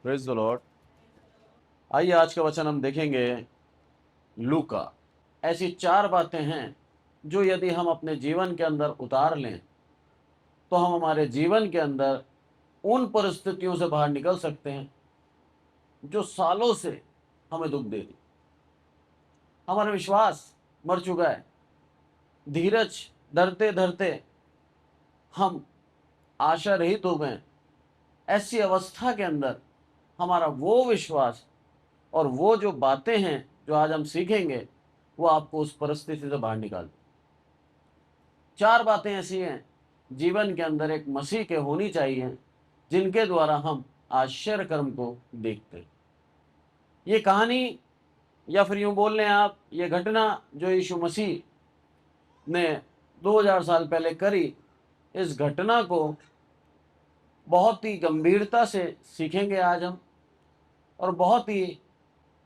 Praise the Lord. आइए आज का वचन हम देखेंगे लूका। ऐसी 4 बातें हैं जो यदि हम अपने जीवन के अंदर उतार लें तो हम हमारे जीवन के अंदर उन परिस्थितियों से बाहर निकल सकते हैं जो सालों से हमें दुख दे रही। हमारा विश्वास मर चुका है, धीरज धरते धरते हम आशा रहित हो गए। ऐसी अवस्था के अंदर हमारा वो विश्वास और वो जो बातें हैं जो आज हम सीखेंगे वो आपको उस परिस्थिति से बाहर निकाल। 4 बातें ऐसी हैं जीवन के अंदर एक मसीह के होनी चाहिए जिनके द्वारा हम आश्चर्य कर्म को देखते हैं। ये कहानी या फिर यूं बोल लें आप, ये घटना जो यीशु मसीह ने 2000 साल पहले करी, इस घटना को बहुत ही गंभीरता से सीखेंगे आज हम, और बहुत ही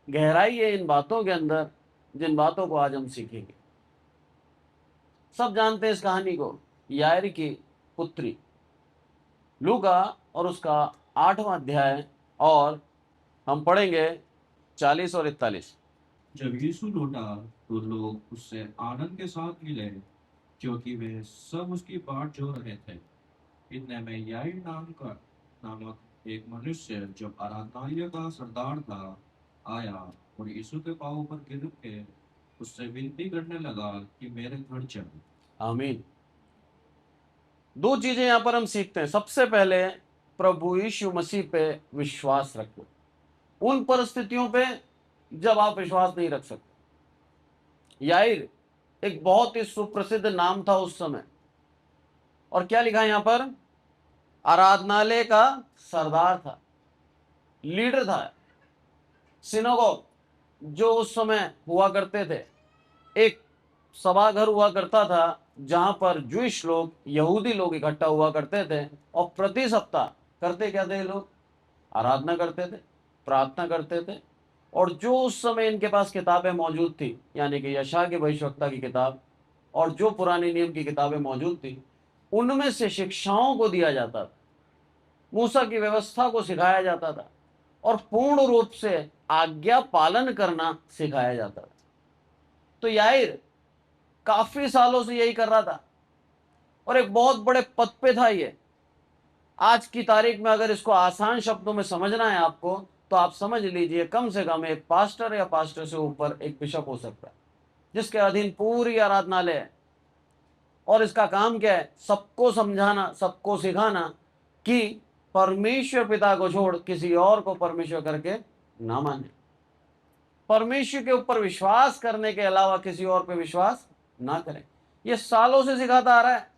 गहराई है इन बातों के अंदर जिन बातों को आज हम सीखेंगे। सब जानते हैं इस कहानी को, याईर की पुत्री। लूका और उसका 8वां अध्याय, और हम पढ़ेंगे 40 और 41। जब यीशु लौटा तो लोग उससे आनंद के साथ मिले, क्योंकि वे सब उसकी बाट जोह रहे थे। इतने में याईर नामक एक मनुष्य जो आराधनालय का सरदार था आया और यीशु के पांवों पर गिर के उससे विनती करने लगा कि मेरे घर चल। आमीन। 2 चीजें यहां पर हम सीखते हैं। सबसे पहले, प्रभु यीशु मसीह पे विश्वास रखो उन परिस्थितियों पे जब आप विश्वास नहीं रख सकते। याईर एक बहुत ही सुप्रसिद्ध नाम था उस समय, और क्या लिखा है यहां पर? आराधनालय का सरदार था, लीडर था। सिनागोग जो उस समय हुआ करते थे, एक सभाघर हुआ करता था जहां पर जूइश लोग, यहूदी लोग इकट्ठा हुआ करते थे, और प्रति सप्ताह करते क्या थे? लोग आराधना करते थे, प्रार्थना करते थे। और जो उस समय इनके पास किताबें मौजूद थी, यानी कि यशायाह की भविष्यवक्ता की किताब और जो पुराने नियम की किताबें मौजूद थी, उनमें से शिक्षाओं को दिया जाता था, मूसा की व्यवस्था को सिखाया जाता था, और पूर्ण रूप से आज्ञा पालन करना सिखाया जाता था। तो याईर काफी सालों से यही कर रहा था और एक बहुत बड़े पद पे था ये। आज की तारीख में अगर इसको आसान शब्दों में समझना है आपको, तो आप समझ लीजिए कम से कम एक पास्टर या पास्टर से ऊपर एक बिशप हो सकता है, जिसके अधीन पूरी आराधनालय है। और इसका काम क्या है? सबको समझाना, सबको सिखाना कि परमेश्वर पिता को छोड़ किसी और को परमेश्वर करके ना माने, परमेश्वर के ऊपर विश्वास करने के अलावा किसी और पे विश्वास ना करें। ये सालों से सिखाता आ रहा है।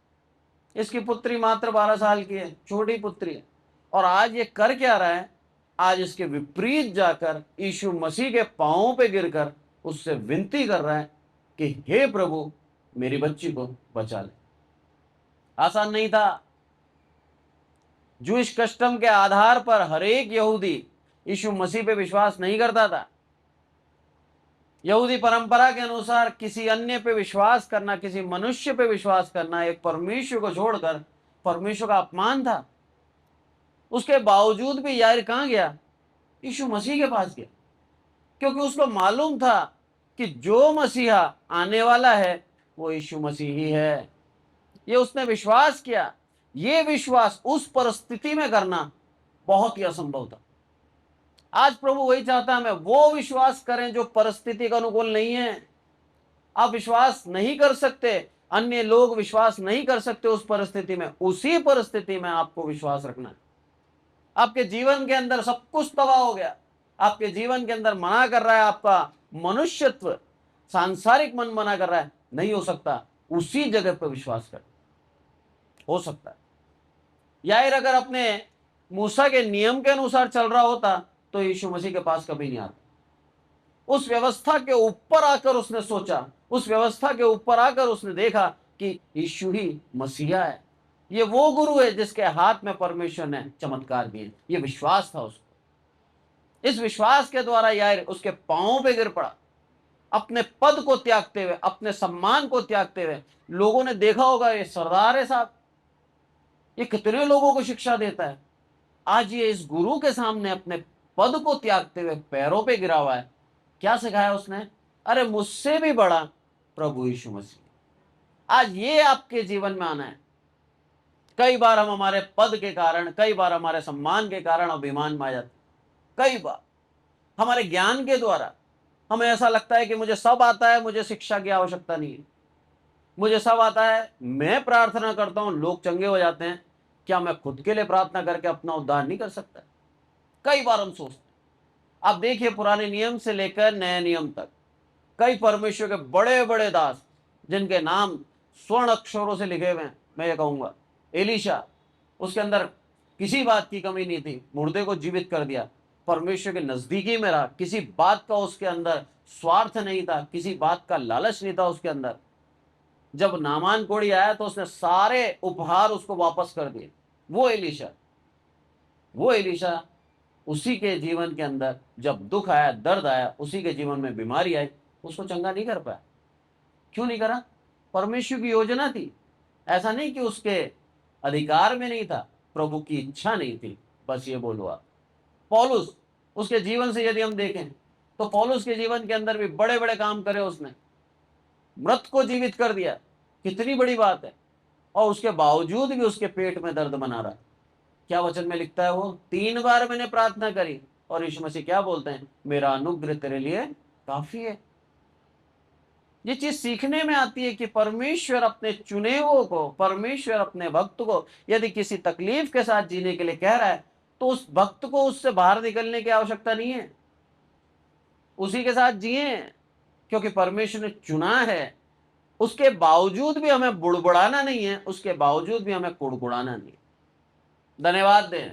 इसकी पुत्री मात्र 12 साल की है, छोटी पुत्री है, और आज ये कर क्या रहा है? आज इसके विपरीत जाकर यीशु मसीह के पांवों पे गिरकर उससे विनती कर रहा है कि हे प्रभु, मेरी बच्ची को बचा ले। आसान नहीं था। जूइश कस्टम के आधार पर हर एक यहूदी यीशु मसीह पे विश्वास नहीं करता था। यहूदी परंपरा के अनुसार किसी अन्य पे विश्वास करना, किसी मनुष्य पे विश्वास करना, एक परमेश्वर को छोड़कर परमेश्वर का अपमान था। उसके बावजूद भी याईर कहां गया? यीशु मसीह के पास गया, क्योंकि उसको मालूम था कि जो मसीहा आने वाला है वो यीशु मसीह ही है। ये उसने विश्वास किया। ये विश्वास उस परिस्थिति में करना बहुत ही असंभव था। आज प्रभु वही चाहता है, हमें वो विश्वास करें जो परिस्थिति का अनुकूल नहीं है। आप विश्वास नहीं कर सकते, अन्य लोग विश्वास नहीं कर सकते उस परिस्थिति में, उसी परिस्थिति में आपको विश्वास रखना है। आपके जीवन के अंदर सब कुछ तबाह हो गया, आपके जीवन के अंदर मना कर रहा है, आपका मनुष्यत्व, सांसारिक मन मना कर रहा है, नहीं हो सकता, उसी जगह पर विश्वास कर हो सकता है। याईर अगर अपने मूसा के नियम के अनुसार चल रहा होता तो यीशु मसीह के पास कभी नहीं आता। उस व्यवस्था के ऊपर आकर उसने सोचा, उस व्यवस्था के ऊपर आकर उसने देखा कि यीशु ही मसीहा है, ये वो गुरु है जिसके हाथ में परमेश्वर ने चमत्कार दिए। ये विश्वास था उसको। इस विश्वास के द्वारा याईर उसके पांवों पे गिर पड़ा, अपने पद को त्यागते हुए, अपने सम्मान को त्यागते हुए। लोगों ने देखा होगा, ये सरदार है साहब, ये कितने लोगों को शिक्षा देता है। आज ये इस गुरु के सामने अपने पद को त्यागते हुए पैरों पे गिरा हुआ है। क्या सिखाया उसने? अरे मुझसे भी बड़ा प्रभु यीशु मसीह। आज ये आपके जीवन में आना है। कई बार हम हमारे पद के कारण, कई बार हमारे सम्मान के कारण अभिमान में आ जाते, कई बार हमारे ज्ञान के द्वारा हमें ऐसा लगता है कि मुझे सब आता है, मुझे शिक्षा की आवश्यकता नहीं है, मुझे सब आता है, मैं प्रार्थना करता हूं, लोग चंगे हो जाते हैं, क्या मैं खुद के लिए प्रार्थना करके अपना उद्धार नहीं कर सकता? कई बार हम सोचते हैं। आप देखिए, पुराने नियम से लेकर नए नियम तक कई परमेश्वर के बड़े बड़े दास जिनके नाम स्वर्ण अक्षरों से लिखे हुए हैं, मैं ये कहूंगा एलीशा, उसके अंदर किसी बात की कमी नहीं थी, मुर्दे को जीवित कर दिया, परमेश्वर के नजदीकी में रहा, किसी बात का उसके अंदर स्वार्थ नहीं था, किसी बात का लालच नहीं था उसके अंदर। जब नामान कोढ़ी आया तो उसने सारे उपहार उसको वापस कर दिए। वो एलीशा, वो एलीशा, उसी के जीवन के अंदर जब दुख आया, दर्द आया, उसी के जीवन में बीमारी आई, उसको चंगा नहीं कर पाया। क्यों नहीं करा? परमेश्वर की योजना थी। ऐसा नहीं कि उसके अधिकार में नहीं था, प्रभु की इच्छा नहीं थी। बस ये बोलो आप। पौलुस, उसके जीवन से यदि हम देखें तो पौलुस के जीवन के अंदर भी बड़े बड़े काम करे उसने, मृत को जीवित कर दिया, कितनी बड़ी बात है। और उसके बावजूद भी उसके पेट में दर्द बना रहा। क्या वचन में लिखता है? वो 3 बार मैंने प्रार्थना करी, और यीशु मसीह क्या बोलते हैं? मेरा अनुग्रह तेरे लिए काफी है। ये चीज सीखने में आती है कि परमेश्वर अपने चुने हुओं को, परमेश्वर अपने भक्त को यदि किसी तकलीफ के साथ जीने के लिए कह रहा है, तो उस भक्त को उससे बाहर निकलने की आवश्यकता नहीं है, उसी के साथ जिए, क्योंकि परमेश्वर ने चुना है। उसके बावजूद भी हमें बुड़बुड़ाना नहीं है, उसके बावजूद भी हमें कुड़कुड़ाना नहीं है। धन्यवाद दें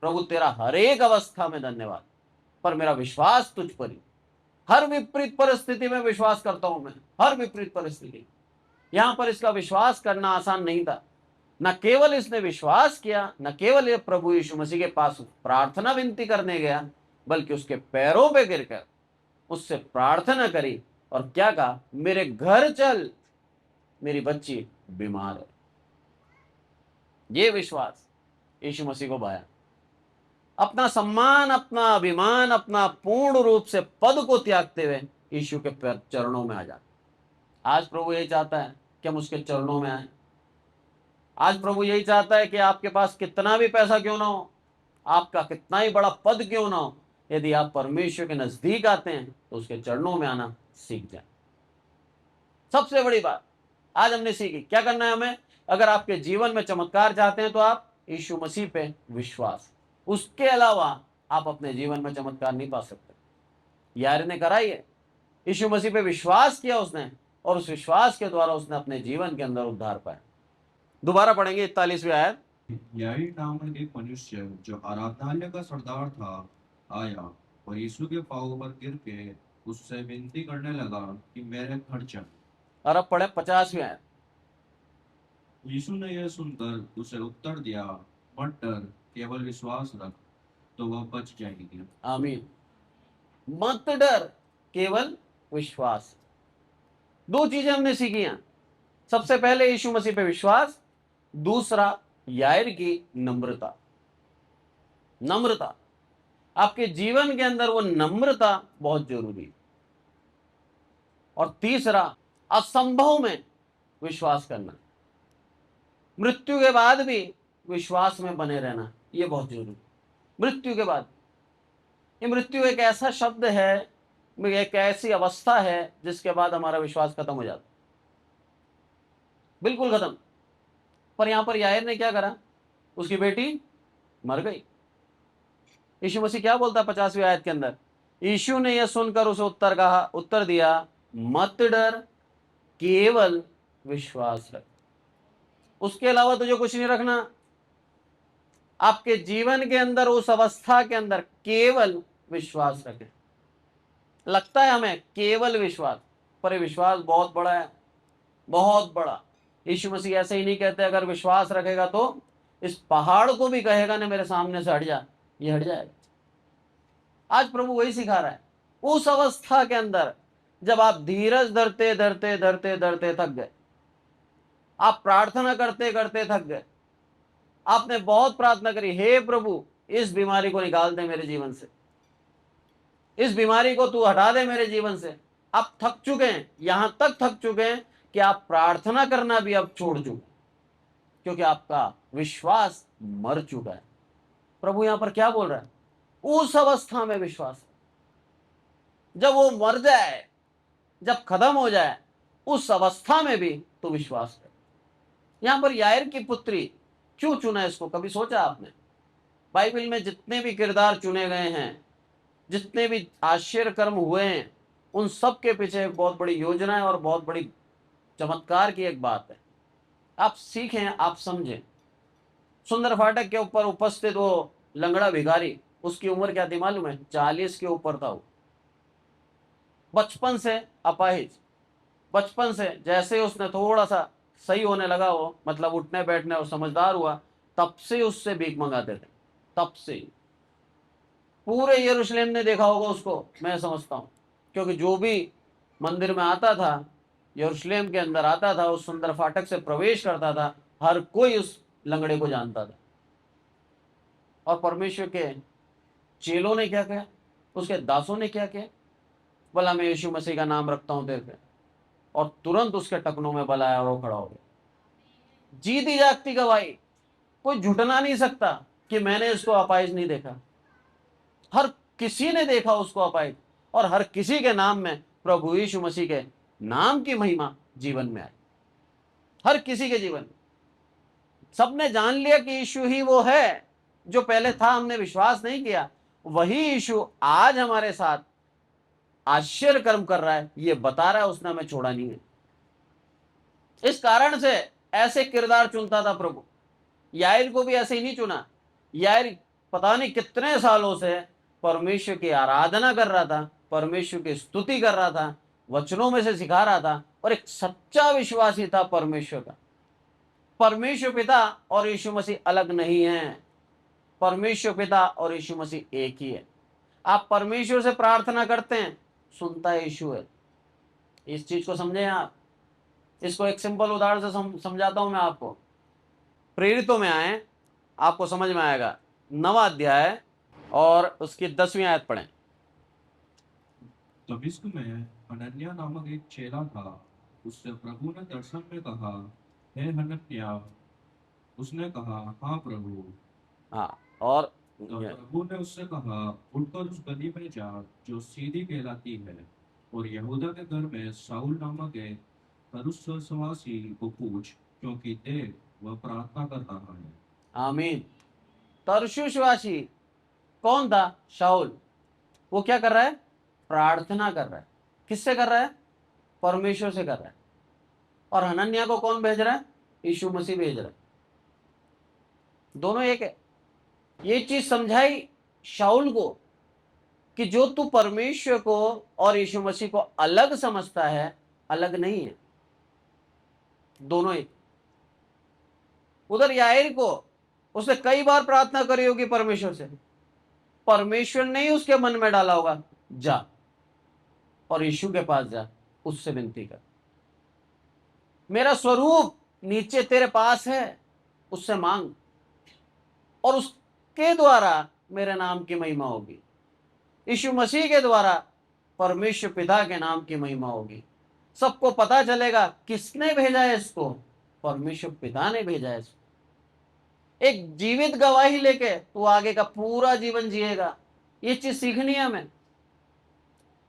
प्रभु, तेरा हर एक अवस्था में धन्यवाद, पर मेरा विश्वास तुझ पर ही। हर विपरीत परिस्थिति में विश्वास करता हूं मैं, हर विपरीत परिस्थिति। यहां पर इसका विश्वास करना आसान नहीं था। न केवल इसने विश्वास किया, न केवल ये प्रभु यीशु मसीह के पास प्रार्थना विनती करने गया, बल्कि उसके पैरों पे गिरकर उससे प्रार्थना करी और क्या कहा? मेरे घर चल, मेरी बच्ची बीमार है। ये विश्वास यीशु मसीह को भाया। अपना सम्मान, अपना अभिमान, अपना पूर्ण रूप से पद को त्यागते हुए यीशु के चरणों में आ जाते। आज प्रभु यही चाहता है कि हम उसके चरणों में आए। आज प्रभु यही चाहता है कि आपके पास कितना भी पैसा क्यों ना हो, आपका कितना ही बड़ा पद क्यों ना हो, यदि आप परमेश्वर के नजदीक आते हैं तो उसके चरणों में आना सीख जाए। सबसे बड़ी बात आज हमने सीखी, क्या करना है हमें? अगर आपके जीवन में चमत्कार चाहते हैं तो आप यीशु मसीह पे विश्वास, उसके अलावा आप अपने जीवन में चमत्कार नहीं पा सकते। यार ने करा ही है, यीशु मसीह पे विश्वास किया उसने, और उस विश्वास के द्वारा उसने अपने जीवन के अंदर उद्धार पाया। दोबारा पढ़ेंगे 41वीं आयत। याईर नामक एक मनुष्य जो आराधनालय का सरदार था आया और यीशु के पांवों पर गिर के उससे विनती करने लगा कि मेरे घर चल। और अब पढ़े 50वीं आयत। यीशु ने यह सुनकर उसे उत्तर दिया, मत डर, केवल विश्वास रख तो वह बच जाएगी। आमीन। मत डर, केवल विश्वास। दो चीजें हमने सीखी हैं। सबसे पहले यीशु मसीह पे विश्वास, दूसरा यायर की नम्रता। नम्रता, आपके जीवन के अंदर वो नम्रता बहुत जरूरी है। और तीसरा, असंभव में विश्वास करना, मृत्यु के बाद भी विश्वास में बने रहना, यह बहुत जरूरी। मृत्यु के बाद, ये मृत्यु एक ऐसा शब्द है, एक ऐसी अवस्था है जिसके बाद हमारा विश्वास खत्म हो जाता, बिल्कुल खत्म। पर यहां पर यायर ने क्या करा? उसकी बेटी मर गई। यीशु मसीह क्या बोलता है 50वीं आयत के अंदर? यीशु ने यह सुनकर उसे उत्तर दिया, मत डर, केवल विश्वास रख। उसके अलावा तुझे कुछ नहीं रखना। आपके जीवन के अंदर, उस अवस्था के अंदर केवल विश्वास रखें। लगता है हमें केवल विश्वास, पर विश्वास बहुत बड़ा है, बहुत बड़ा। यीशु मसीह ऐसे ही नहीं कहते अगर विश्वास रखेगा तो इस पहाड़ को भी कहेगा ना मेरे सामने से हट जा, ये हट जाएगा। आज प्रभु वही सिखा रहा है। उस अवस्था के अंदर जब आप धीरज धरते धरते धरते धरते थक गए, आप प्रार्थना करते करते थक गए, आपने बहुत प्रार्थना करी, हे प्रभु इस बीमारी को निकाल दे मेरे जीवन से, इस बीमारी को तू हटा दे मेरे जीवन से। आप थक चुके हैं, यहां तक थक चुके हैं कि आप प्रार्थना करना भी अब छोड़ चुके हैं, क्योंकि आपका विश्वास मर चुका है। प्रभु यहां पर क्या बोल रहा है? उस अवस्था में विश्वास, जब वो मर जाए, जब खत्म हो जाए, उस अवस्था में भी तू विश्वास कर। यहां पर यायर की पुत्री क्यों चुना इसको, कभी सोचा आपने? बाइबल में जितने भी किरदार चुने गए हैं, जितने भी आश्चर्य कर्म हुए हैं, उन सब के पीछे एक बहुत बड़ी योजना है और बहुत बड़ी चमत्कार की एक बात है। आप सीखें, आप समझें। सुंदर फाटक के ऊपर उपस्थित वो लंगड़ा भिखारी, उसकी उम्र क्या थी मालूम है? 40 के ऊपर था वो। बचपन से अपाहिज, बचपन से जैसे ही उसने थोड़ा सा सही होने लगा, वो मतलब उठने बैठने और समझदार हुआ, तब से उससे भीख मंगाते थे। तब से पूरे यरूशलेम ने देखा होगा उसको, मैं समझता हूँ, क्योंकि जो भी मंदिर में आता था, यरूशलेम के अंदर आता था, उस सुंदर फाटक से प्रवेश करता था, हर कोई उस लंगड़े को जानता था। और परमेश्वर के चेलों ने क्या किया, उसके दासों ने क्या किया? बोला मैं यीशु मसीह का नाम रखता हूं तेरे पे, और तुरंत उसके टखनों में बल आया और वो खड़ा हो गया। जीती जागती गवाही, कोई झुटना नहीं सकता कि मैंने इसको अपाहिज नहीं देखा। हर किसी ने देखा उसको अपाहिज, और हर किसी के नाम में प्रभु यीशु मसीह के नाम की महिमा जीवन में आई। हर किसी के जीवन में सबने जान लिया कि यीशु ही वो है जो पहले था, हमने विश्वास नहीं किया। वही यीशु आज हमारे साथ आश्चर्य कर्म कर रहा है, ये बता रहा है उसने हमें छोड़ा नहीं है। इस कारण से ऐसे किरदार चुनता था प्रभु। यायर को भी ऐसे ही नहीं चुना। यायर पता नहीं कितने सालों से परमेश्वर की आराधना कर रहा था, परमेश्वर की स्तुति कर रहा था, वचनों में से सिखा रहा था, और एक सच्चा विश्वासी था परमेश्वर का। परमेश्वर पिता और यीशु मसीह अलग नहीं है। परमेश्वर पिता और यीशु मसीह एक ही है। आप परमेश्वर से प्रार्थना करते हैं, सुनता यीशु है। इस चीज को समझें आप। इसको एक सिंपल उदाहरण से समझाता हूं मैं आपको। प्रेरितों में आए, आपको समझ में आएगा। 9वां अध्याय और उसकी 10वीं आयत पढ़ें। दमिश्क में हनन्याह नामक एक चेला था। उससे प्रभु ने दर्शन में कहा, हे हनन्याह। उसने कहा, हाँ प्रभु। हाँ, और तब प्रभु ने उससे कहा, उठकर उस गली में जा जो सीधी कहलाती है, और यहूदा के घर में शाऊल नामक एक तरुसवासी को पूछ, क्योंकि देख वह प्रार्थना कर रहा है। आमीन। तरसुसवासी कौन था? शाऊल। वो क्या कर रहा है? प्रार्थना कर रहा है। किससे कर रहा है? परमेश्वर से कर रहा है। और हनन्याह को कौन भेज रहा है? यीशु मसीह भेज रहा है। दोनों एक है। ये चीज समझाई शाऊल को कि जो तू परमेश्वर को और यीशु मसीह को अलग समझता है, अलग नहीं है, दोनों एक। उधर याईर को उसने कई बार प्रार्थना करी होगी परमेश्वर से, परमेश्वर ने ही उसके मन में डाला होगा, जा और यीशु के पास जा, उससे विनती कर, मेरा स्वरूप नीचे तेरे पास है, उससे मांग, और उसके द्वारा मेरे नाम की महिमा होगी। यीशु मसीह के द्वारा परमेश्वर पिता के नाम की महिमा होगी। सबको पता चलेगा किसने भेजा है इसको, परमेश्वर पिता ने भेजा है इसको। एक जीवित गवाही लेके तू आगे का पूरा जीवन जिएगा। ये चीज सीखनी है हमें।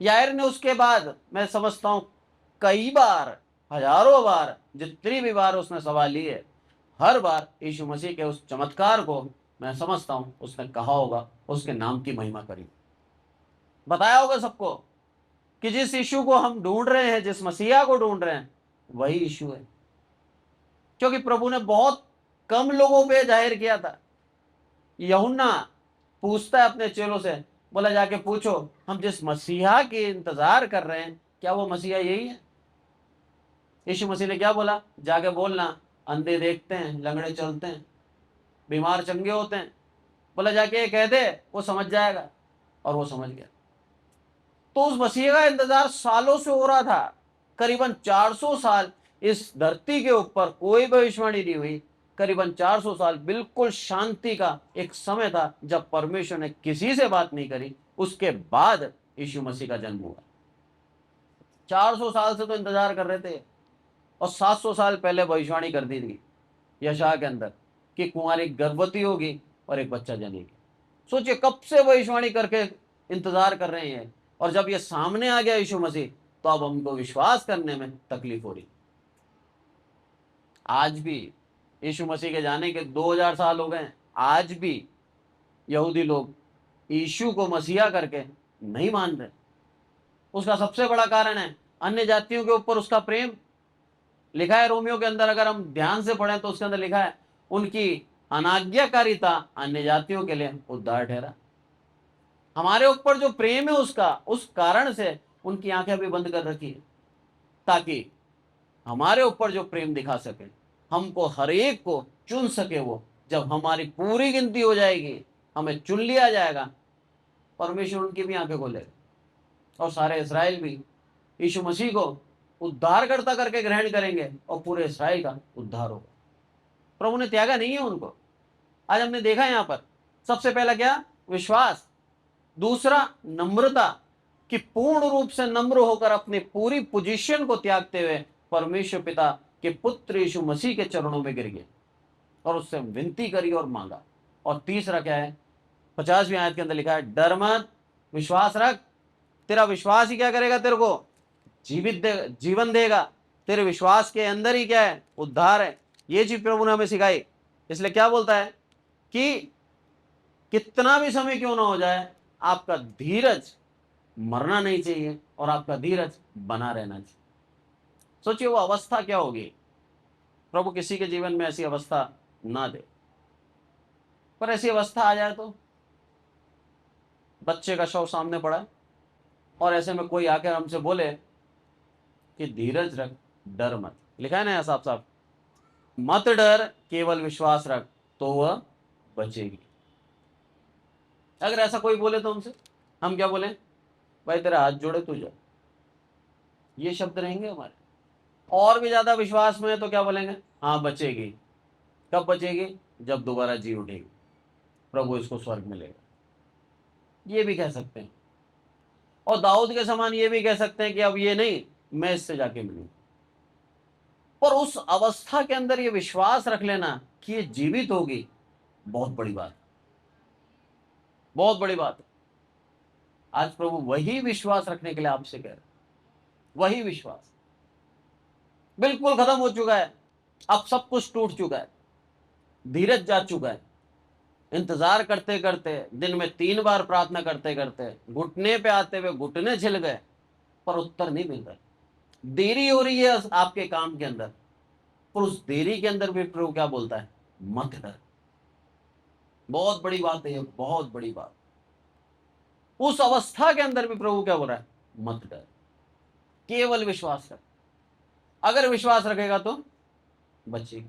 यायर ने उसके बाद, मैं समझता हूं कई बार, हजारों बार, जितनी भी बार उसने सवाल लिए, हर बार यीशु मसीह के उस चमत्कार को मैं समझता हूं उसने कहा होगा, उसके नाम की महिमा करी, बताया होगा सबको कि जिस यीशु को हम ढूंढ रहे हैं, जिस मसीहा को ढूंढ रहे हैं, वही यीशु है। क्योंकि प्रभु ने बहुत कम लोगों पे जाहिर किया था। यूहन्ना पूछता है अपने चेलों से, बोला जाके पूछो हम जिस मसीहा के इंतजार कर रहे हैं, क्या वो मसीहा यही है? यीशु मसीह ने क्या बोला? जाके बोलना, अंधे देखते हैं, लंगड़े चलते हैं, बीमार चंगे होते हैं। बोला जाके ये कह दे, वो समझ जाएगा। और वो समझ गया। तो उस मसीह का इंतजार सालों से हो रहा था। करीबन 400 साल इस धरती के ऊपर कोई भविष्यवाणी नहीं हुई। करीबन 400 साल बिल्कुल शांति का एक समय था, जब परमेश्वर ने किसी से बात नहीं करी। उसके बाद यीशु मसीह का जन्म हुआ। 400 साल से तो इंतजार कर रहे थे, और 700 साल पहले भविष्यवाणी कर दी थी यशायाह के अंदर कि कुंवारी गर्भवती होगी और एक बच्चा जनेगी। सोचिए कब से भविष्यवाणी करके इंतजार कर रहे हैं, और जब ये सामने आ गया यीशु मसीह, तो अब हमको विश्वास करने में तकलीफ हो रही। आज भी यीशु मसीह के जाने के 2000 साल हो गए, आज भी यहूदी लोग यीशु को मसीहा करके नहीं मान रहे। उसका सबसे बड़ा कारण है अन्य जातियों के ऊपर उसका प्रेम। लिखा है रोमियो के अंदर, अगर हम ध्यान से पढ़ें तो उसके अंदर लिखा है उनकी अनाज्ञाकारिता अन्य जातियों के लिए उद्धार ठहरा। हमारे ऊपर जो प्रेम है उसका, उस कारण से उनकी आंखें भी बंद कर रखी है, ताकि हमारे ऊपर जो प्रेम दिखा सके, हमको हर एक को चुन सके। वो जब हमारी पूरी गिनती हो जाएगी, हमें चुन लिया जाएगा, परमेश्वर उनकी भी आंखें खोलेगा, और सारे इस्राएल भी यीशु मसीह को उद्धारकर्ता करके ग्रहण करेंगे, और पूरे इस्राएल का उद्धार होगा। प्रभु ने त्यागा नहीं है उनको। आज हमने देखा यहाँ पर सबसे पहला क्या? विश्वास। दूसरा नम्रता, कि पूर्ण रूप से नम्र होकर अपनी पूरी पोजीशन को त्यागते हुए परमेश्वर पिता के पुत्र यीशु मसीह के चरणों में गिर गए और उससे विनती करी और मांगा। और तीसरा क्या है? 50वीं आयत के अंदर लिखा है, डर मत, विश्वास रख। तेरा विश्वास ही क्या करेगा? तेरे को जीवन देगा। तेरे विश्वास के अंदर ही क्या है? उद्धार है। ये चीज प्रभु ने हमें सिखाई। इसलिए क्या बोलता है कि कितना भी समय क्यों ना हो जाए, आपका धीरज मरना नहीं चाहिए और आपका धीरज बना रहना चाहिए। सोचिए वो अवस्था क्या होगी। प्रभु किसी के जीवन में ऐसी अवस्था ना दे, पर ऐसी अवस्था आ जाए तो बच्चे का शव सामने पड़ा है और ऐसे में कोई आकर हमसे बोले कि धीरज रख, डर मत। लिखा है ना साफ साफ, मत डर, केवल विश्वास रख, तो वह बचेगी। अगर ऐसा कोई बोले तो हमसे, हम क्या बोले? भाई तेरा हाथ जोड़े तू जा। ये शब्द रहेंगे हमारे। और भी ज्यादा विश्वास में है तो क्या बोलेंगे? हाँ बचेगी। कब बचेगी? जब दोबारा जी उठेगी, प्रभु इसको स्वर्ग मिलेगा। ये भी कह सकते हैं। और दाऊद के समान ये भी कह सकते हैं कि अब ये नहीं, मैं इससे जाके मिलूं। पर उस अवस्था के अंदर ये विश्वास रख लेना कि ये जीवित होगी, बहुत बड़ी बात, बहुत बड़ी बात है। आज प्रभु वही विश्वास रखने के लिए आपसे कह रहे, वही विश्वास। बिल्कुल खत्म हो चुका है, अब सब कुछ टूट चुका है, धीरज जा चुका है। इंतजार करते करते, दिन में 3 बार प्रार्थना करते करते, घुटने पे आते हुए घुटने छिल गए, पर उत्तर नहीं मिल रहा। देरी हो रही है आपके काम के अंदर, पर उस देरी के अंदर भी प्रभु क्या बोलता है? मत डर। बहुत बड़ी बात है ये, बहुत बड़ी बात। उस अवस्था के अंदर भी प्रभु क्या बोल रहा है? मत डर, केवल विश्वास कर। अगर विश्वास रखेगा तो बचेगी।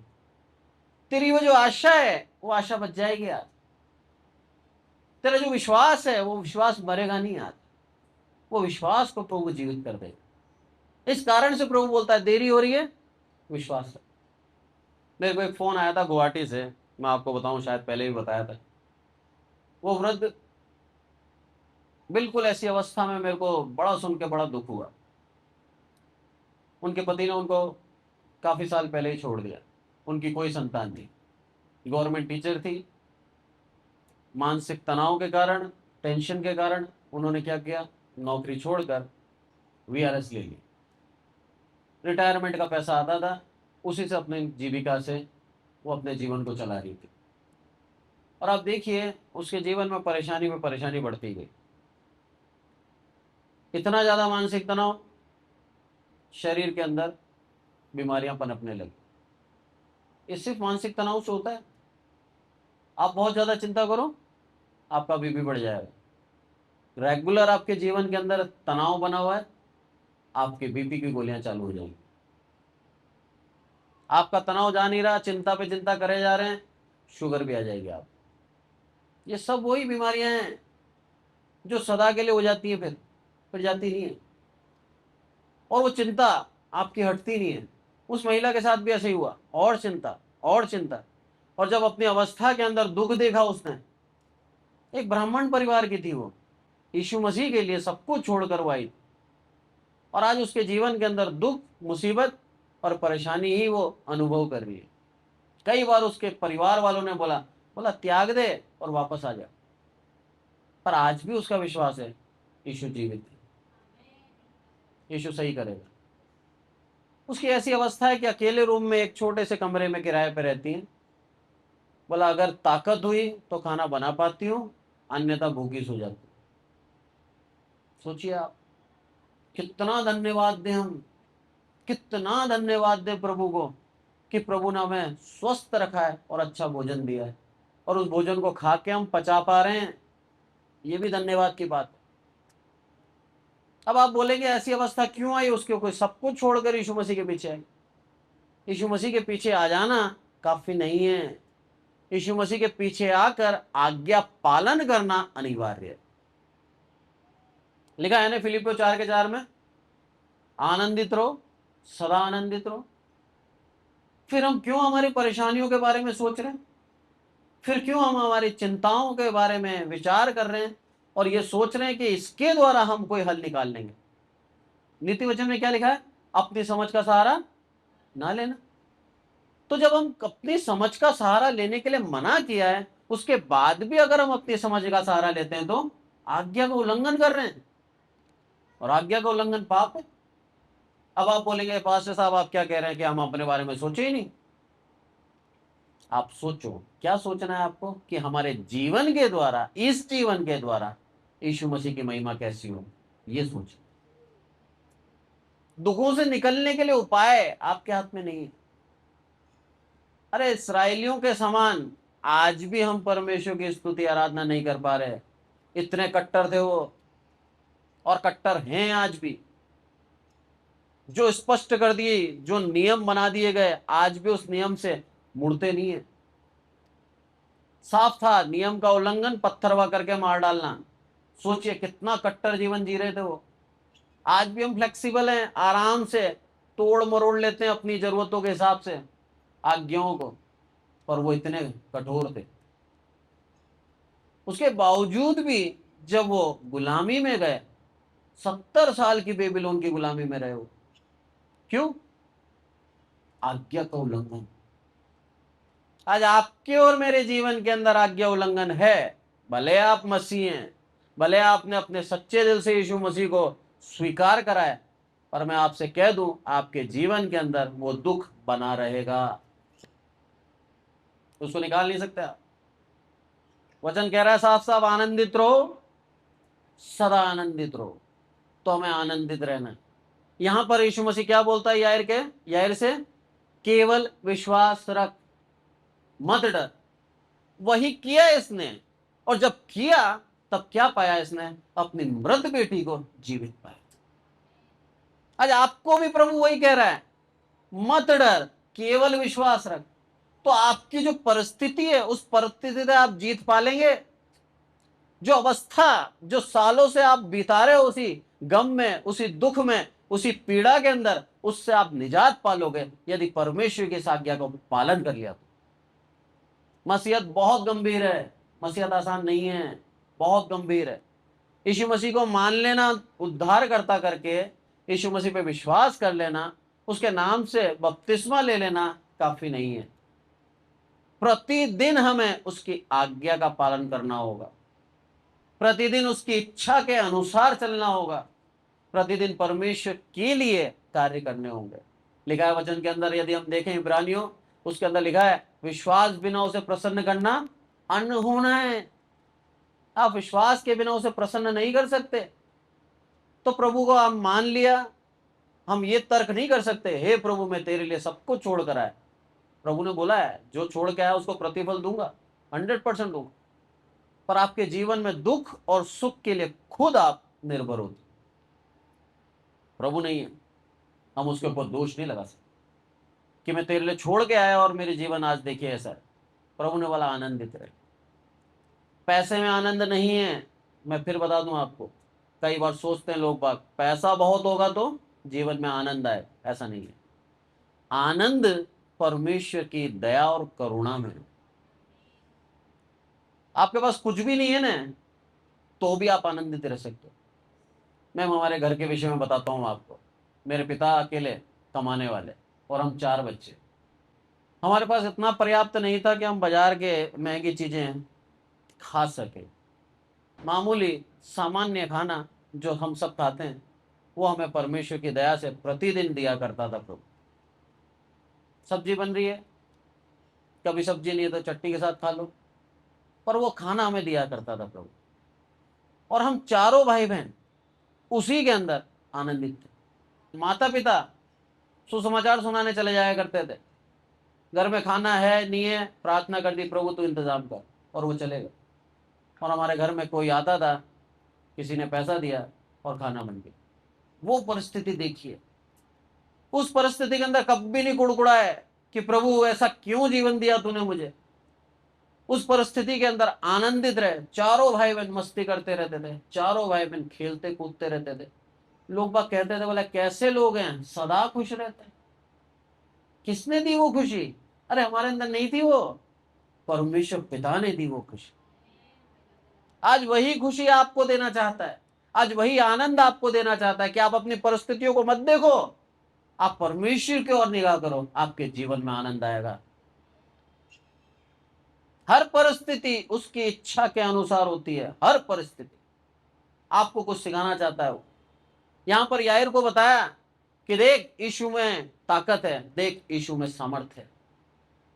तेरी वो जो आशा है वो आशा बच जाएगी आज। तेरा जो विश्वास है वो विश्वास मरेगा नहीं आज। वो विश्वास को प्रभु जीवित कर देगा। इस कारण से प्रभु बोलता है देरी हो रही है, विश्वास कर। मेरे को एक फोन आया था गुवाहाटी से, मैं आपको बताऊं, शायद पहले भी बताया था। वो वृद्ध बिल्कुल ऐसी अवस्था में, मेरे को बड़ा सुन के बड़ा दुख हुआ। उनके पति ने उनको काफी साल पहले ही छोड़ दिया। उनकी कोई संतान नहीं। गवर्नमेंट टीचर थी। मानसिक तनाव के कारण, टेंशन के कारण उन्होंने क्या किया? नौकरी छोड़कर वीआरएस ले ली। रिटायरमेंट का पैसा आता था, उसी से अपनी जीविका से वो अपने जीवन को चला रही थी। और आप देखिए उसके जीवन में परेशानी बढ़ती गई। इतना ज्यादा मानसिक तनाव, शरीर के अंदर बीमारियां पनपने लगी। ये सिर्फ मानसिक तनाव से होता है। आप बहुत ज्यादा चिंता करो, आपका बीपी बढ़ जाएगा। रेगुलर आपके जीवन के अंदर तनाव बना हुआ है, आपके बीपी की गोलियां चालू हो जाएंगी। आपका तनाव जा नहीं रहा, चिंता पे चिंता करे जा रहे हैं, शुगर भी आ जाएगी आप। ये सब वही बीमारियां हैं जो सदा के लिए हो जाती है, फिर जाती नहीं है। और वो चिंता आपकी हटती नहीं है। उस महिला के साथ भी ऐसे ही हुआ, और चिंता और चिंता। और जब अपनी अवस्था के अंदर दुख देखा उसने, एक ब्राह्मण परिवार की थी वो, यीशु मसीह के लिए सब कुछ छोड़कर वो आई, और आज उसके जीवन के अंदर दुख, मुसीबत और परेशानी ही वो अनुभव कर रही है। कई बार उसके परिवार वालों ने बोला बोला त्याग दे और वापस आ जा, पर आज भी उसका विश्वास है यीशु जीवित है, यीशु सही करेगा। उसकी ऐसी अवस्था है कि अकेले रूम में एक छोटे से कमरे में किराए पे रहती है। बोला अगर ताकत हुई तो खाना बना पाती हूँ, अन्यथा भूखी सो जाती हूँ। सोचिए आप, कितना धन्यवाद दें हम, कितना धन्यवाद दें प्रभु को कि प्रभु ने हमें स्वस्थ रखा है और अच्छा भोजन दिया है, और उस भोजन को खा के हम पचा पा रहे हैं। ये भी धन्यवाद की बात है। अब आप बोलेंगे ऐसी अवस्था क्यों आई उसके, कोई सब कुछ छोड़कर यीशु मसीह के पीछे आई। यीशु मसीह के पीछे आ जाना काफी नहीं है, यीशु मसीह के पीछे आकर आज्ञा पालन करना अनिवार्य है। लिखा है ना फिलिपियों 4:4 में, आनंदित रहो, सदा आनंदित रहो। फिर हम क्यों हमारी परेशानियों के बारे में सोच रहे हैं, फिर क्यों हम हमारी चिंताओं के बारे में विचार कर रहे हैं और ये सोच रहे हैं कि इसके द्वारा हम कोई हल निकाल लेंगे। नीति वचन में क्या लिखा है, अपनी समझ का सहारा ना लेना। तो जब हम अपनी समझ का सहारा लेने के लिए मना किया है, उसके बाद भी अगर हम अपनी समझ का सहारा लेते हैं तो आज्ञा का उल्लंघन कर रहे हैं, और आज्ञा का उल्लंघन पाप है। अब आप बोलेंगे पास्टर साहब आप क्या कह रहे हैं कि हम अपने बारे में सोचे ही नहीं। आप सोचो, क्या सोचना है आपको कि हमारे जीवन के द्वारा, इस जीवन के द्वारा यीशु मसीह की महिमा कैसी हो, ये सोचो। दुखों से निकलने के लिए उपाय आपके हाथ में नहीं है। अरे इस्राएलियों के समान आज भी हम परमेश्वर की स्तुति आराधना नहीं कर पा रहे। इतने कट्टर थे वो, और कट्टर हैं आज भी। जो स्पष्ट कर दिए, जो नियम बना दिए गए, आज भी उस नियम से मुड़ते नहीं है। साफ था, नियम का उल्लंघन पत्थर हवा करके मार डालना। सोचिए कितना कट्टर जीवन जी रहे थे वो। आज भी हम फ्लेक्सिबल हैं, आराम से तोड़ मरोड़ लेते हैं अपनी जरूरतों के हिसाब से आज्ञाओं को, पर वो इतने कठोर थे। उसके बावजूद भी जब वो गुलामी में गए, 70 साल की बेबीलोन की गुलामी में रहे हो, क्यों? आज्ञा का उल्लंघन। आज आपके और मेरे जीवन के अंदर आज्ञा उल्लंघन है। भले आप मसीह हैं, भले आपने अपने सच्चे दिल से यीशु मसीह को स्वीकार करा है, पर मैं आपसे कह दूं आपके जीवन के अंदर वो दुख बना रहेगा, उसको निकाल नहीं सकते आप। वचन कह रहा है साफ साफ, आनंदित रहो, सदा आनंदित रहो। तो हमें आनंदित रहना है। यहां पर यीशु मसीह क्या बोलता है यायर से, केवल विश्वास रख, मत डर। वही किया इसने, और जब किया तब क्या पाया इसने, अपनी मृत बेटी को जीवित पाया। आज आपको भी प्रभु वही कह रहा है, मत डर, केवल विश्वास रख। तो आपकी जो परिस्थिति है, उस परिस्थिति से आप जीत पालेंगे। जो अवस्था, जो सालों से आप बिता रहे हो उसी गम में, उसी दुख में, उसी पीड़ा के अंदर, उससे आप निजात पालोगे यदि परमेश्वर की इस आज्ञा का पालन कर लिया तो। मसीहत बहुत गंभीर है, मसीहत आसान नहीं है, बहुत गंभीर है। यीशु मसीह को मान लेना, उद्धारकर्ता करके यीशु मसीह पे विश्वास कर लेना, उसके नाम से बपतिस्मा ले लेना काफी नहीं है। प्रतिदिन हमें उसकी आज्ञा का पालन करना होगा, प्रतिदिन उसकी इच्छा के अनुसार चलना होगा, प्रतिदिन परमेश्वर के लिए कार्य करने होंगे। लिखा है वचन के अंदर, यदि हम देखें इब्रानियों, उसके अंदर लिखा है विश्वास बिना उसे प्रसन्न करना अनहोना है। आप विश्वास के बिना उसे प्रसन्न नहीं कर सकते। तो प्रभु को आप मान लिया, हम ये तर्क नहीं कर सकते, हे प्रभु मैं तेरे लिए सब कुछ छोड़ कर आया। प्रभु ने बोला है जो छोड़ के आया उसको प्रतिफल दूंगा, 100% दूंगा। पर आपके जीवन में दुख और सुख के लिए खुद आप निर्भर होते, प्रभु नहीं है। हम उसके ऊपर दोष नहीं लगा सकते कि मैं तेरे लिए छोड़ के आया और मेरे जीवन आज देखिए ऐसा है। प्रभु ने बोला आनंदित रहे। पैसे में आनंद नहीं है, मैं फिर बता दूं आपको। कई बार सोचते हैं लोग बाग पैसा बहुत होगा तो जीवन में आनंद आए, ऐसा नहीं है। आनंद परमेश्वर की दया और करुणा में। आपके पास कुछ भी नहीं है ना, तो भी आप आनंदित रह सकते हो। मैं हमारे घर के विषय में बताता हूँ आपको। मेरे पिता अकेले कमाने वाले और हम 4 बच्चे। हमारे पास इतना पर्याप्त नहीं था कि हम बाजार के महंगी चीजें खा सके। मामूली सामान्य खाना जो हम सब खाते हैं वो हमें परमेश्वर की दया से प्रतिदिन दिया करता था प्रभु। सब्जी बन रही है, कभी सब्जी नहीं है तो चटनी के साथ खा लो, पर वो खाना हमें दिया करता था प्रभु। और हम चारों भाई बहन उसी के अंदर आनंदित थे। माता पिता सुसमाचार सुनाने चले जाया करते थे। घर में खाना है नहीं है, प्रार्थना कर दी, प्रभु तू इंतजाम कर, और वो चले गए। और हमारे घर में कोई आता था, किसी ने पैसा दिया और खाना बन गया। वो परिस्थिति देखिए। उस परिस्थिति के अंदर कभी नहीं कुड़कुड़ा है कि प्रभु ऐसा क्यों जीवन दिया तूने मुझे। उस परिस्थिति के अंदर आनंदित रहे। चारों भाई बहन मस्ती करते रहते थे, चारों भाई बहन खेलते कूदते रहते थे। लोग बाग कहते थे, बोले कैसे लोग हैं सदा खुश रहते हैं। किसने दी वो खुशी? अरे हमारे अंदर नहीं थी वो, परमेश्वर पिता ने दी वो खुशी। आज वही खुशी आपको देना चाहता है, आज वही आनंद आपको देना चाहता है कि आप अपनी परिस्थितियों को मत देखो, आप परमेश्वर की ओर निगाह करो, आपके जीवन में आनंद आएगा। हर परिस्थिति उसकी इच्छा के अनुसार होती है। हर परिस्थिति आपको कुछ सिखाना चाहता है वो। यहां पर याईर को बताया कि देख यीशु में ताकत है, देख यीशु में सामर्थ है,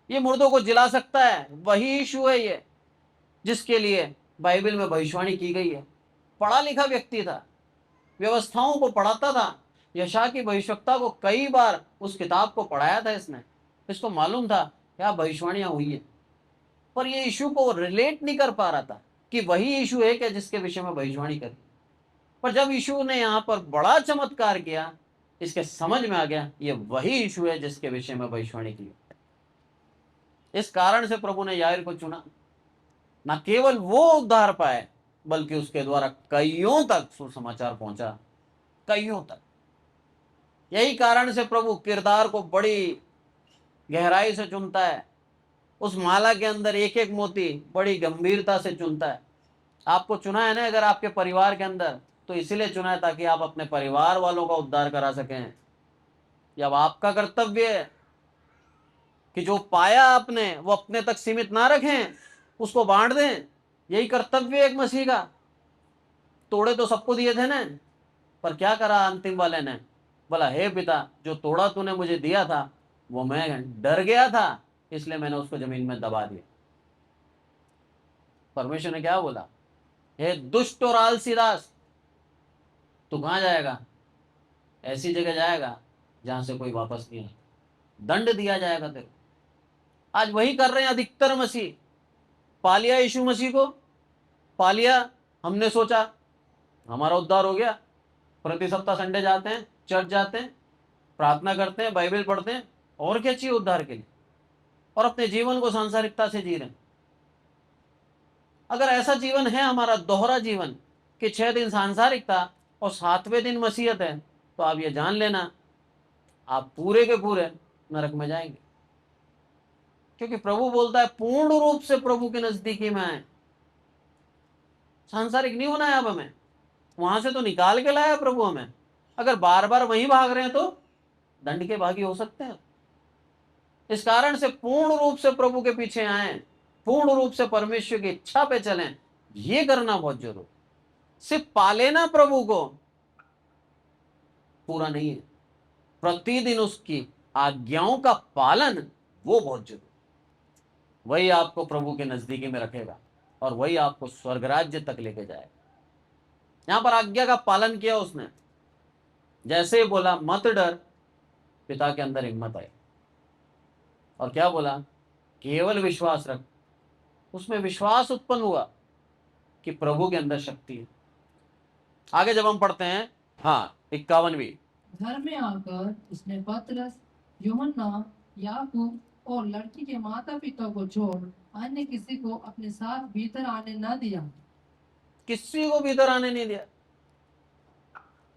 ये मुर्दों को जिला सकता है। वही यीशु है ये जिसके लिए बाइबल में भविष्यवाणी की गई है। पढ़ा लिखा व्यक्ति था, व्यवस्थाओं को पढ़ाता था। यशायाह की भविष्यवक्ता को कई बार उस किताब को पढ़ाया था इसने। इसको मालूम था क्या भविष्यवाणियां हुई है, पर ये यीशु को रिलेट नहीं कर पा रहा था कि वही यीशु है क्या जिसके विषय में भविष्यवाणी करी। पर जब यीशु ने यहाँ पर बड़ा चमत्कार किया, इसके समझ में आ गया ये वही यीशु है जिसके विषय में भविष्यवाणी की। इस कारण से प्रभु ने याईर को चुना। न केवल वो उद्धार पाए, बल्कि उसके द्वारा कईयों तक सुसमाचार पहुंचा, कईयों तक। यही कारण से प्रभु किरदार को बड़ी गहराई से चुनता है। उस माला के अंदर एक एक मोती बड़ी गंभीरता से चुनता है। आपको चुना है ना अगर आपके परिवार के अंदर, तो इसीलिए चुना है ताकि आप अपने परिवार वालों का उद्धार करा सकें। जब आपका कर्तव्य है कि जो पाया आपने वो अपने तक सीमित ना रखें, उसको बांट दें। यही कर्तव्य एक मसीह का। तोड़े तो सबको दिए थे ना, पर क्या करा अंतिम वाले ने? बोला हे पिता, जो तोड़ा तूने मुझे दिया था वो मैं डर गया था, इसलिए मैंने उसको जमीन में दबा दिया। परमेश्वर ने क्या बोला? हे दुष्ट और आलसी दास, तू कहां जाएगा? ऐसी जगह जाएगा जहां से कोई वापस नहीं आता। दंड दिया जाएगा तेरे को। आज वही कर रहे हैं अधिकतर मसीह। पा लिया यीशु मसीह को, पा लिया, हमने सोचा हमारा उद्धार हो गया। प्रति सप्ताह संडे जाते हैं, चर्च जाते हैं, प्रार्थना करते हैं, बाइबल पढ़ते हैं, और क्या चाहिए उद्धार के लिए? और अपने जीवन को सांसारिकता से जी रहे हैं। अगर ऐसा जीवन है हमारा दोहरा जीवन कि 6 दिन सांसारिकता और 7वें दिन मसीहत है, तो आप ये जान लेना आप पूरे के पूरे नरक में जाएंगे। क्योंकि प्रभु बोलता है पूर्ण रूप से प्रभु के नजदीकी में आए। सांसारिक नहीं होना है अब हमें, वहां से तो निकाल के लाया प्रभु हमें। अगर बार बार वहीं भाग रहे हैं तो दंड के भागी हो सकते हैं। इस कारण से पूर्ण रूप से प्रभु के पीछे आए, पूर्ण रूप से परमेश्वर की इच्छा पे चलें, ये करना बहुत जरूरी। सिर्फ पाले ना प्रभु को, पूरा नहीं है। प्रतिदिन उसकी आज्ञाओं का पालन, वो बहुत जरूरी। वही आपको प्रभु के नजदीकी में रखेगा और वही आपको स्वर्ग राज्य तक लेके जाएगा। यहां पर आज्ञा का पालन किया उसने। जैसे ही बोला मत डर, पिता के अंदर हिम्मत आई। और क्या बोला? केवल विश्वास रख। उसमें विश्वास उत्पन्न हुआ कि प्रभु के अंदर शक्ति है। आगे जब हम पढ़ते हैं, हाँ 51वीं, घर में आकर उसने पतरस, यूहन्ना, याकूब और लड़की के माता पिता को छोड़ अन्य किसी को अपने साथ भीतर आने न दिया। किसी को भीतर आने नहीं दिया।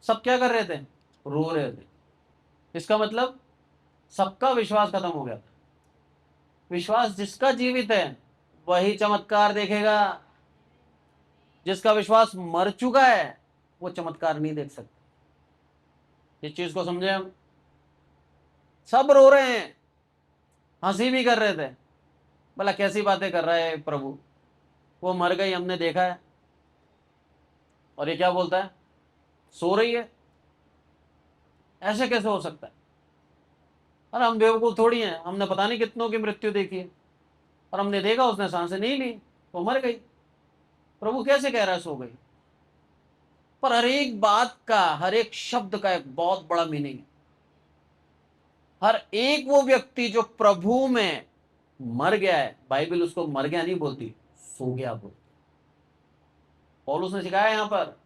सब क्या कर रहे थे? रो रहे थे। इसका मतलब सबका विश्वास खत्म हो गया था। विश्वास जिसका जीवित है वही चमत्कार देखेगा। जिसका विश्वास मर चुका है वो चमत्कार नहीं देख सकता। इस चीज को समझे हम। सब रो रहे हैं, हंसी भी कर रहे थे, बोला कैसी बातें कर रहा है प्रभु, वो मर गई हमने देखा है, और ये क्या बोलता है सो रही है, ऐसे कैसे हो सकता है। अरे हम बेवकूफ थोड़ी हैं, हमने पता नहीं कितनों की मृत्यु देखी है, और हमने देखा उसने सांसें नहीं ली तो मर गई, प्रभु कैसे कह रहा है सो गई। पर हर एक बात का, हर एक शब्द का एक बहुत बड़ा मीनिंग है। हर एक वो व्यक्ति जो प्रभु में मर गया है, बाइबल उसको मर गया नहीं बोलती, सो गया बोलती। पौलुस ने सिखाया यहां पर।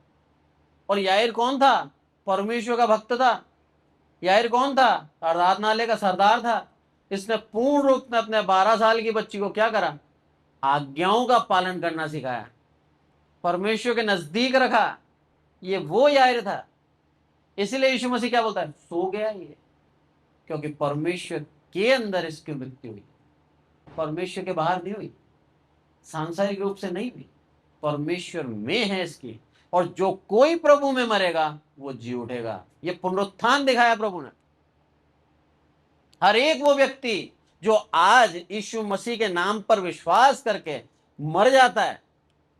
और याईर कौन था? परमेश्वर का भक्त था। याईर कौन था? आराधनालय का सरदार था। इसने पूर्ण रूप में अपने 12 साल की बच्ची को क्या करा? आज्ञाओं का पालन करना सिखाया, परमेश्वर के नजदीक रखा। ये वो याईर था। इसीलिए यीशु मसीह क्या बोलता है? सो गया ये, क्योंकि परमेश्वर के अंदर इसकी मृत्यु हुई, परमेश्वर के बाहर नहीं हुई, सांसारिक रूप से नहीं हुई, परमेश्वर में है इसकी। और जो कोई प्रभु में मरेगा वो जी उठेगा। ये पुनरुत्थान दिखाया प्रभु ने। हर एक वो व्यक्ति जो आज यीशु मसीह के नाम पर विश्वास करके मर जाता है,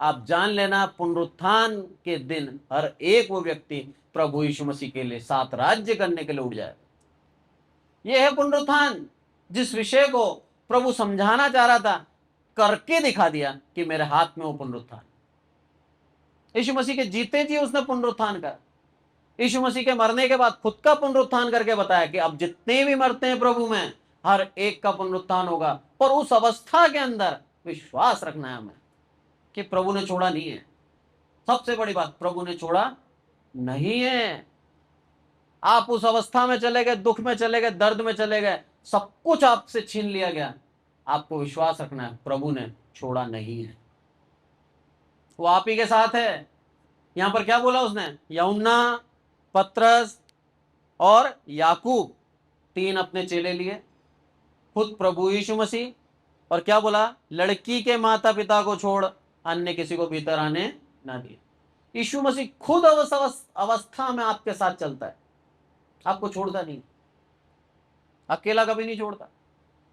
आप जान लेना पुनरुत्थान के दिन हर एक वो व्यक्ति प्रभु यीशु मसीह के लिए 7 राज्य करने के लिए उठ जाए। यह है पुनरुत्थान, जिस विषय को प्रभु समझाना चाह रहा था, करके दिखा दिया कि मेरे हाथ में वो पुनरुत्थान। यीशु मसीह के जीते जी उसने पुनरुत्थान कर, यीशु मसीह के मरने के बाद खुद का पुनरुत्थान करके बताया कि अब जितने भी मरते हैं प्रभु में, हर एक का पुनरुत्थान होगा। पर उस अवस्था के अंदर विश्वास रखना है हमें कि प्रभु ने छोड़ा नहीं है। सबसे बड़ी बात, प्रभु ने छोड़ा नहीं है। आप उस अवस्था में चले गए, दुख में चले गए, दर्द में चले गए, सब कुछ आपसे छीन लिया गया, आपको विश्वास रखना है प्रभु ने छोड़ा नहीं है, वो आप ही के साथ है। यहां पर क्या बोला उसने? यूहन्ना, पतरस और याकूब, 3 अपने चेले लिए, खुद प्रभु यीशु मसीह, और क्या बोला? लड़की के माता पिता को छोड़ अन्य किसी को भीतर आने ना दिए। यीशु मसीह खुद अवस्था में आपके साथ चलता है, आपको छोड़ता नहीं, अकेला कभी नहीं छोड़ता।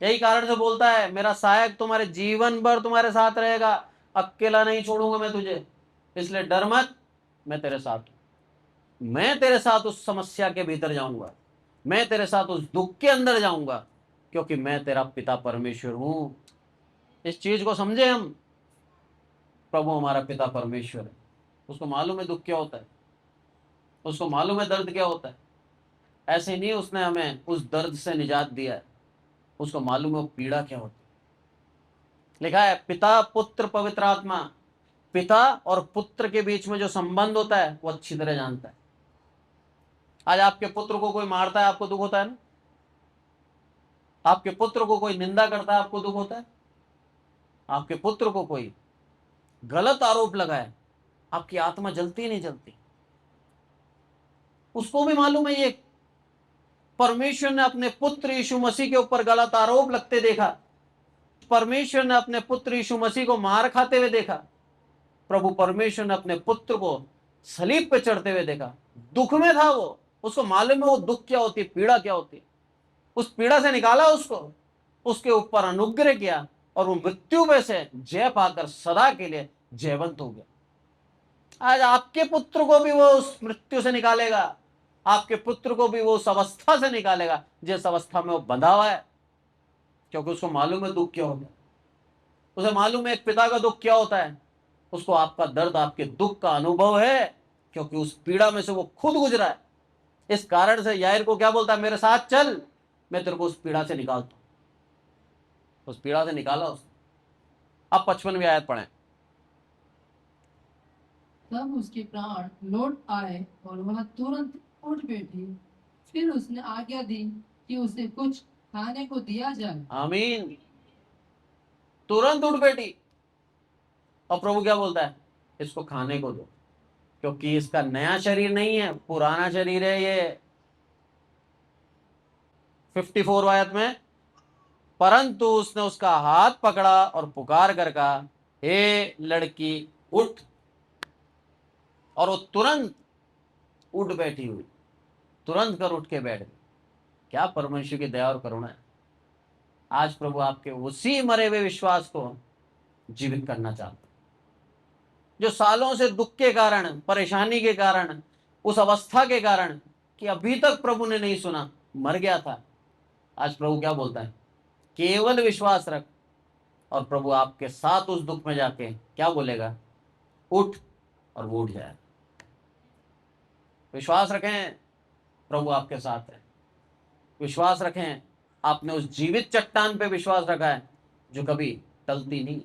यही कारण से बोलता है मेरा सहायक तुम्हारे जीवन भर तुम्हारे साथ रहेगा, अकेला नहीं छोड़ूंगा मैं तुझे, इसलिए डर मत, मैं तेरे साथ हूं। मैं तेरे साथ उस समस्या के भीतर जाऊंगा, मैं तेरे साथ उस दुख के अंदर जाऊंगा, क्योंकि मैं तेरा पिता परमेश्वर हूं। इस चीज को समझे हम। प्रभु हमारा पिता परमेश्वर है, उसको मालूम है दुख क्या होता है, उसको मालूम है दर्द क्या होता है। ऐसे नहीं उसने हमें उस दर्द से निजात दिया है, उसको मालूम है वो पीड़ा क्या होती है। लिखा है पिता पुत्र पवित्र आत्मा, पिता और पुत्र के बीच में जो संबंध होता है वो अच्छी तरह जानता है। आज आपके पुत्र को कोई मारता है, आपको दुख होता है ना? आपके पुत्र को कोई निंदा करता है, आपको दुख होता है? आपके पुत्र को कोई गलत आरोप लगाए, आपकी आत्मा जलती नहीं जलती? उसको भी मालूम है ये परमेश्वर ने अपने पुत्र यीशु मसीह के ऊपर गलत आरोप लगते देखा, परमेश्वर ने अपने पुत्र यीशु मसीह को मार खाते हुए देखा, प्रभु परमेश्वर ने अपने पुत्र को सलीब पे चढ़ते हुए देखा। दुख में था वो, उसको मालूम है वो दुख क्या होती है, पीड़ा क्या होती है। उस पीड़ा से निकाला उसको, उसके ऊपर अनुग्रह किया, और वो मृत्यु में से जय पाकर सदा के लिए जयवंत हो गया। आज आपके पुत्र को भी वो उस मृत्यु से निकालेगा, आपके पुत्र को भी वो उस अवस्था से निकालेगा जिस अवस्था में वो बंधा हुआ है, क्योंकि उसको मालूम है दुख क्या होता है। उसे मालूम है एक पिता का दुख क्या होता है। उसको आपका दर्द, आपके दुख का अनुभव है, क्योंकि उस पीड़ा में से वो खुद गुजरा है। इस कारण से याईर को क्या बोलता है? मेरे साथ चल, मैं तेरे को उस पीड़ा से निकालता हूं। उस पीड़ा से निकाला उसने। अब 55वीं आयत पढ़ें। तब उसके प्राण लौट आए और वह तुरंत उठ बैठी। फिर उसने आज्ञा दी कि उसे कुछ खाने को दिया जाए। आमीन। तुरंत उठ बैठी, और प्रभु क्या बोलता है? इसको खाने को दो, क्योंकि इसका नया शरीर नहीं है, पुराना शरीर है ये। 54 आयत में, परंतु उसने उसका हाथ पकड़ा और पुकार कर कहा, हे लड़की उठ, और वो तुरंत उठ बैठी हुई, तुरंत कर उठ के बैठ गई। क्या परमेश्वर की दया और करुणा है। आज प्रभु आपके उसी मरे हुए विश्वास को जीवित करना चाहते हैं, जो सालों से दुख के कारण, परेशानी के कारण, उस अवस्था के कारण कि अभी तक प्रभु ने नहीं सुना, मर गया था। आज प्रभु क्या बोलता है, केवल विश्वास रख, और प्रभु आपके साथ उस दुख में जाके क्या बोलेगा, उठ, और वो उठ जाए। विश्वास रखें, प्रभु आपके साथ है। विश्वास रखें, आपने उस जीवित चट्टान पे विश्वास रखा है जो कभी टलती नहीं।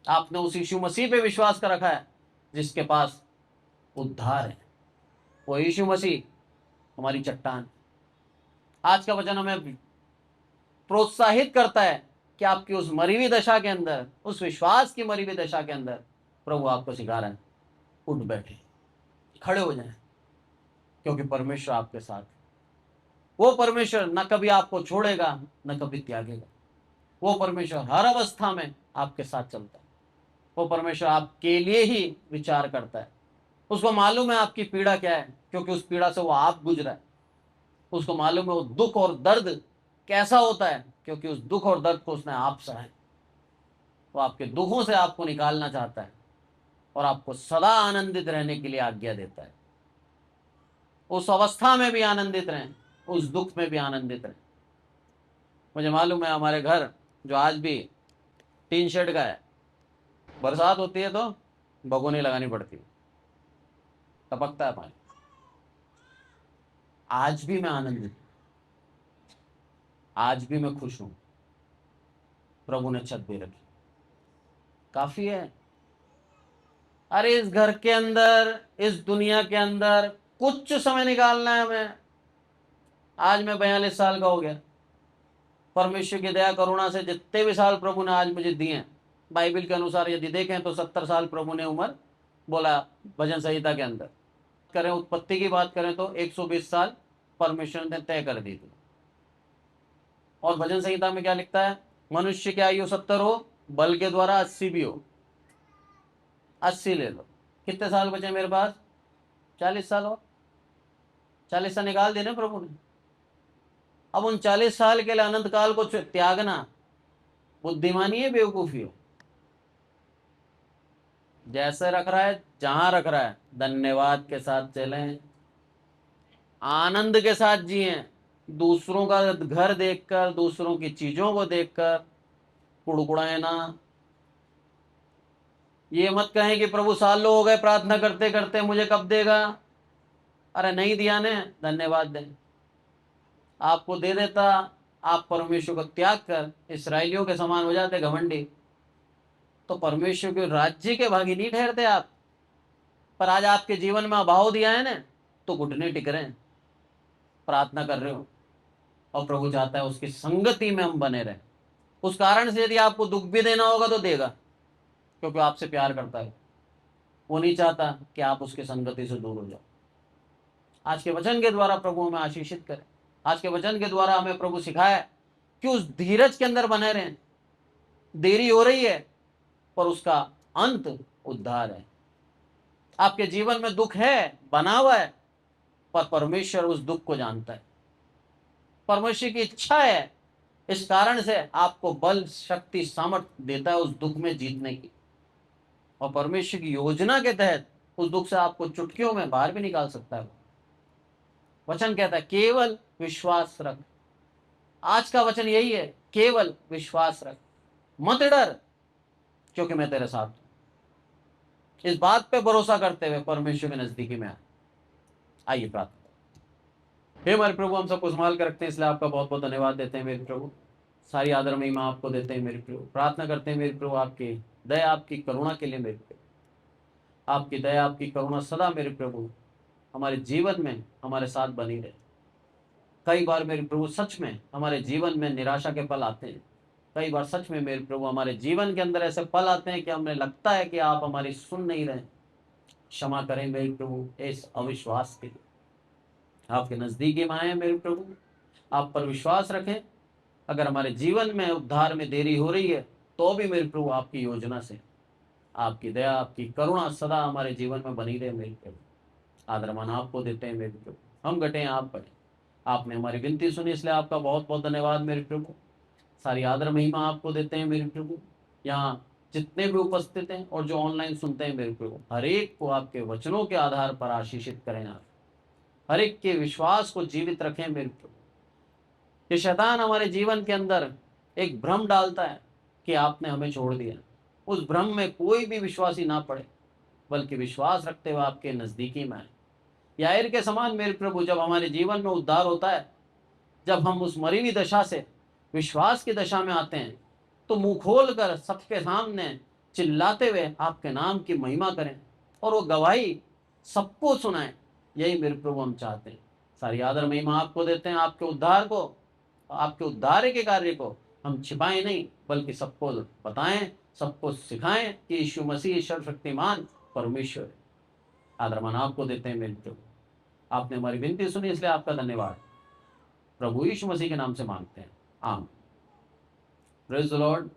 आपने उस यीशु मसीह पे विश्वास कर रखा है जिसके पास उद्धार है। वो यीशु मसीह हमारी चट्टान। आज का वचन हमें प्रोत्साहित करता है कि आपकी उस मरी हुई दशा के अंदर, उस विश्वास की मरी हुई दशा के अंदर प्रभु आपको सिखा रहे हैं, उठ बैठे, खड़े हो जाएं, क्योंकि परमेश्वर आपके साथ है। वो परमेश्वर न कभी आपको छोड़ेगा, न कभी त्यागेगा। वो परमेश्वर हर अवस्था में आपके साथ चलता है। वो परमेश्वर आपके लिए ही विचार करता है। उसको मालूम है आपकी पीड़ा क्या है, क्योंकि उस पीड़ा से वो आप गुजरा है। उसको मालूम है वो दुख और दर्द कैसा होता है, क्योंकि उस दुख और दर्द को उसने आप सहा है। वो आपके दुखों से आपको निकालना चाहता है और आपको सदा आनंदित रहने के लिए आज्ञा देता है। उस अवस्था में भी आनंदित रहें, उस दुख में भी आनंदित रहें। मुझे मालूम है हमारे घर जो आज भी टीन शेड का है, बरसात होती है तो भगोनी लगानी पड़ती है, टपकता है पानी। आज भी मैं आनंदित हूं, आज भी मैं खुश हूं। प्रभु ने छत दे रखी, काफी है। अरे इस घर के अंदर, इस दुनिया के अंदर कुछ समय निकालना है हमें। आज मैं 42 साल का हो गया। परमेश्वर की दया करुणा से जितने भी साल प्रभु ने आज मुझे दिए हैं, बाइबल के अनुसार यदि देखें तो 70 साल प्रभु ने उम्र बोला भजन संहिता के अंदर। करें उत्पत्ति की बात करें तो 120 साल परमेश्वर ने तय कर दी थी। और भजन संहिता में क्या लिखता है, मनुष्य की आयु 70 हो, बल के द्वारा 80 भी हो। 80 ले लो, कितने साल बचे मेरे पास, 40 साल और 40 साल निकाल देने प्रभु ने। अब उन 40 साल के लिए अनंत काल को त्यागना बुद्धिमानी है, बेवकूफी है। जैसे रख रहा है, जहां रख रहा है, धन्यवाद के साथ चलें, आनंद के साथ जिए। दूसरों का घर देखकर, दूसरों की चीजों को देखकर कुड़कुड़ाए ना। ये मत कहें कि प्रभु सालों हो गए प्रार्थना करते करते, मुझे कब देगा। अरे नहीं दिया ने, धन्यवाद दें, आपको दे देता। आप परमेश्वर को त्याग कर इसराइलियों के समान हो जाते घमंडी, तो परमेश्वर के राज्य के भागी नहीं ठहरते आप। पर आज आपके जीवन में अभाव दिया है ना, तो घुटने टिक रहे हैं, प्रार्थना कर रहे हो, और प्रभु चाहता है उसकी संगति में हम बने रहें। उस कारण से यदि आपको दुख भी देना होगा तो देगा, क्योंकि आपसे प्यार करता है। वो नहीं चाहता कि आप उसकी संगति से दूर हो जाओ। आज के वचन के द्वारा प्रभु हमें आशीषित करे। आज के वचन के द्वारा हमें प्रभु सिखाया कि उस धीरज के अंदर बने रहें। देरी हो रही है पर उसका अंत उद्धार है। आपके जीवन में दुख है, बना हुआ है, पर परमेश्वर उस दुख को जानता है। परमेश्वर की इच्छा है, इस कारण से आपको बल, शक्ति, सामर्थ्य देता है उस दुख में जीतने की। और परमेश्वर की योजना के तहत उस दुख से आपको चुटकियों में बाहर भी निकाल सकता है। वचन कहता है केवल विश्वास रख। आज का वचन यही है, केवल विश्वास रख, मत डर, क्योंकि मैं तेरे साथ हूं। इस बात पे भरोसा करते हुए परमेश्वर के नजदीकी में आइए प्रार्थना। हे हमारे प्रभु, हम सबको संभाल कर रखते हैं, इसलिए आपका बहुत बहुत धन्यवाद देते हैं मेरे प्रभु। सारी आदर महिमा आपको देते हैं मेरे प्रभु। प्रार्थना करते हैं मेरे प्रभु आपकी दया, आपकी करुणा के लिए मेरे प्रभु। आपकी दया, आपकी करुणा सदा मेरे प्रभु हमारे जीवन में हमारे साथ बनी रहे। कई बार मेरे प्रभु सच में हमारे जीवन में निराशा के पल आते हैं। कई बार सच में मेरे प्रभु हमारे जीवन के अंदर ऐसे पल आते हैं कि हमें लगता है कि आप हमारी सुन नहीं रहे। क्षमा करें मेरे प्रभु इस अविश्वास के लिए। आपके नजदीकी में आए मेरे प्रभु, आप पर विश्वास रखें। अगर हमारे जीवन में उद्धार में देरी हो रही है तो भी मेरे प्रभु आपकी योजना से आपकी दया, आपकी करुणा सदा हमारे जीवन में बनी रहे मेरे प्रभु। आदर मान आपको देते हैं मेरे प्रभु, हम घटे हैं आप बढ़े। आपने हमारी विनती सुनी, इसलिए आपका बहुत बहुत धन्यवाद मेरे प्रभु। सारी आदर महिमा आपको देते हैं मेरे प्रभु। यहाँ जितने भी उपस्थित हैं और जो ऑनलाइन सुनते हैं मेरे प्रभु, हर एक को आपके वचनों के आधार पर आशीषित करें आप। हर एक के विश्वास को जीवित रखें मेरे प्रभु। ये शैतान हमारे जीवन के अंदर एक भ्रम डालता है कि आपने हमें छोड़ दिया, उस भ्रम में कोई भी विश्वासी ना पड़े, बल्कि विश्वास रखते हुए आपके नजदीकी में आए। याईर के समान मेरे प्रभु, जब हमारे जीवन में उद्धार होता है, जब हम उस मरी हुई दशा से विश्वास की दशा में आते हैं, तो मुंह खोल कर सबके सामने चिल्लाते हुए आपके नाम की महिमा करें और वो गवाही सबको सुनाएं। यही मेरे प्रभु हम चाहते हैं। सारी आदर महिमा आपको देते हैं। आपके उद्धार को, आपके उद्धार के कार्य को हम छिपाएं नहीं, बल्कि सबको बताएं, सबको सिखाएं कि यीशु मसीह सर्वशक्तिमान परमेश्वर है। आदरमान आपको देते हैं मेरे प्रभु। आपने हमारी विनती सुनी, इसलिए आपका धन्यवाद। प्रभु यीशु मसीह के नाम से मांगते हैं, आमीन। Praise the Lord.